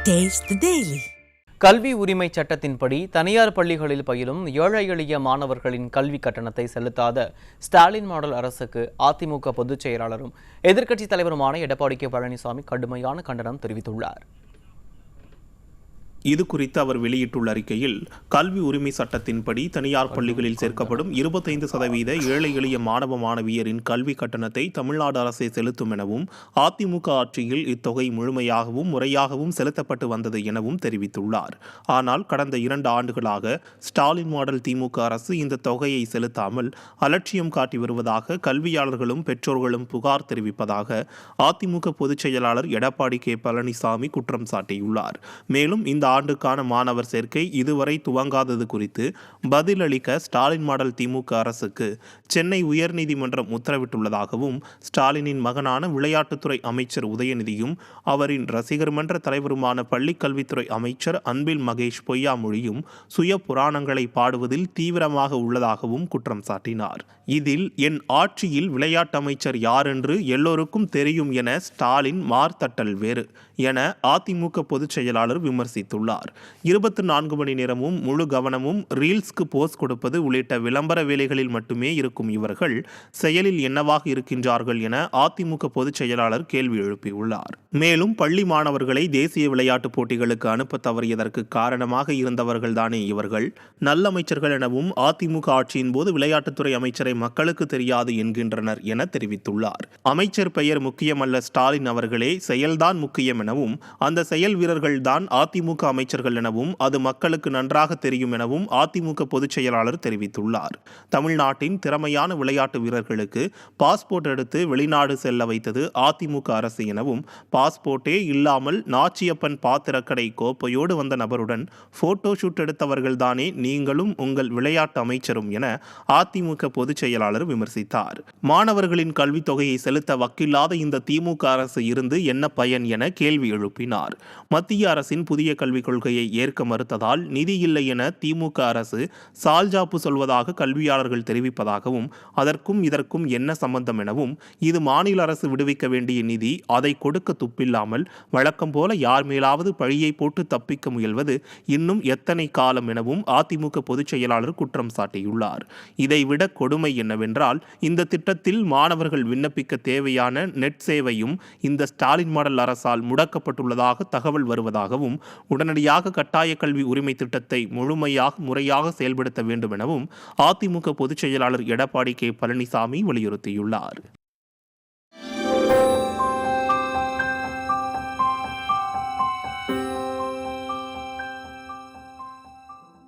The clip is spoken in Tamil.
Taste the Daily. கல்வி உரிமை சட்டத்தின்படி தனியார் பள்ளிகளில் பயிலும் ஏழை எளிய மாணவர்களின் கல்வி கட்டணத்தை செலுத்தாத ஸ்டாலின் மாடல் அரசுக்கு அதிமுக பொதுச் செயலாளரும் எதிர்க்கட்சித் தலைவருமான எடப்பாடி கே பழனிசாமி கடுமையான கண்டனம் தெரிவித்துள்ளார். இது குறித்து அவர் வெளியிட்டுள்ள அறிக்கையில், கல்வி உரிமை சட்டத்தின்படி தனியார் பள்ளிகளில் சேர்க்கப்படும் 25% ஏழை எளிய மாணவ மாணவியரின் கல்வி கட்டணத்தை தமிழ்நாடு அரசே செலுத்தும் எனவும், அதிமுக ஆட்சியில் இத்தொகை முழுமையாகவும் முறையாகவும் செலுத்தப்பட்டு வந்தது எனவும் தெரிவித்துள்ளார். ஆனால் கடந்த 2 ஆண்டுகளாக ஸ்டாலின் மாடல் திமுக அரசு இந்த தொகையை செலுத்தாமல் அலட்சியம் காட்டி வருவதாக கல்வியாளர்களும் பெற்றோர்களும் புகார் தெரிவிப்பதாக அதிமுக பொதுச் செயலாளர் எடப்பாடி கே பழனிசாமி குற்றம் சாட்டியுள்ளார். மேலும் இந்த ஆண்டுக்கான மாணவர் சேர்க்கை இதுவரை துவங்காதது குறித்து பதிலளிக்க ஸ்டாலின் மாடல் திமுக அரசுக்கு சென்னை உயர்நீதிமன்றம் உத்தரவிட்டுள்ளதாகவும், ஸ்டாலினின் மகனான விளையாட்டுத்துறை அமைச்சர் உதயநிதியும் அவரின் ரசிகர் மன்ற தலைவருமான பள்ளிக்கல்வித்துறை அமைச்சர் அன்பில் மகேஷ் பொய்யாமொழியும் சுய புராணங்களை பாடுவதில் தீவிரமாக உள்ளதாகவும் குற்றம் சாட்டினார். இதில் என் ஆட்சியில் விளையாட்டு அமைச்சர் யார் என்று எல்லோருக்கும் தெரியும் என ஸ்டாலின் மார்த்தட்டல் வேறு என அதிமுக பொதுச் செயலாளர் விமர்சித்துள்ளார். 24 மணி நேரமும் முழு கவனமும் ரீல்ஸ்க்கு போஸ்ட் கொடுப்பது உள்ளிட்ட விளம்பர வேலைகளில் மட்டுமே இருக்கும் இவர்கள் செயலில் என்னவாக இருக்கின்றார்கள் என அதிமுக பொதுச் செயலாளர் கேள்வி எழுப்பியுள்ளார். மேலும் பள்ளி மாணவர்களை தேசிய விளையாட்டுப் போட்டிகளுக்கு அனுப்ப தவறியதற்கு காரணமாக இருந்தவர்கள்தானே இவர்கள். நல்லமைச்சர்கள் எனவும் அதிமுக ஆட்சியின் போது விளையாட்டுத்துறை அமைச்சரை மக்களுக்கு தெரியாது என்கின்றனர் என தெரிவித்துள்ளார். அமைச்சர் பெயர் முக்கியமல்ல, ஸ்டாலின் அவர்களே செயல்தான் முக்கியம் எனவும், அந்த செயல் வீரர்கள் தான் அதிமுக அமைச்சர்கள் எனவும், அது மக்களுக்கு நன்றாக தெரியும் எனவும் அதிமுக பொதுச் செயலாளர் தெரிவித்துள்ளார். தமிழ்நாட்டின் திறமையான விளையாட்டு வீரர்களுக்கு பாஸ்போர்ட் எடுத்து வெளிநாடு செல்ல வைத்தது அதிமுக அரசு எனவும், பாஸ்போர்ட்டே இல்லாமல் நாச்சியப்பன் பாத்திரக்கடை கோப்பையோடு வந்த நபருடன் போட்டோ ஷூட் எடுத்தவர்கள்தானே நீங்களும் உங்கள் விளையாட்டு அமைச்சரும் என அதிமுக பொதுச் செயலாளர் விமர்சித்தார். மாணவர்களின் கல்வித் தொகையை செலுத்த வக்கில்லாத இந்த திமுக அரசு இருந்து என்ன பயன் என கேள்வி எழுப்பினார். மத்திய அரசின் புதிய கல்விக் கொள்கையை ஏற்க மறுத்ததால் நிதி இல்லை என திமுக அரசு சால்ஜாப்பு சொல்வதாக கல்வியாளர்கள் தெரிவிப்பதாகவும், அதற்கும் இதற்கும் என்ன சம்பந்தம் எனவும், இது மாநில அரசு விடுவிக்க வேண்டிய நிதி, அதை கொடுக்க துப்பில்லாமல் வழக்கம் போல யார் மேலாவது பழியை போட்டு தப்பிக்க முயல்வது இன்னும் எத்தனை காலம் எனவும் அதிமுக பொதுச் செயலாளர் குற்றம் சாட்டியுள்ளார். இதைவிட கொடுமை என்னவென்றால், இந்த திட்டத்தில் மாணவர்கள் விண்ணப்பிக்க தேவையான நெட் சேவையும் இந்த ஸ்டாலின் மாடல் அரசால் முடக்கப்பட்டுள்ளதாக தகவல் வருவதாகவும், உடனடியாக கட்டாய கல்வி உரிமை திட்டத்தை முழுமையாக முறையாக செயல்படுத்த வேண்டும் எனவும் அதிமுக பொதுச் செயலாளர் எடப்பாடி கே பழனிசாமி வலியுறுத்தியுள்ளார்.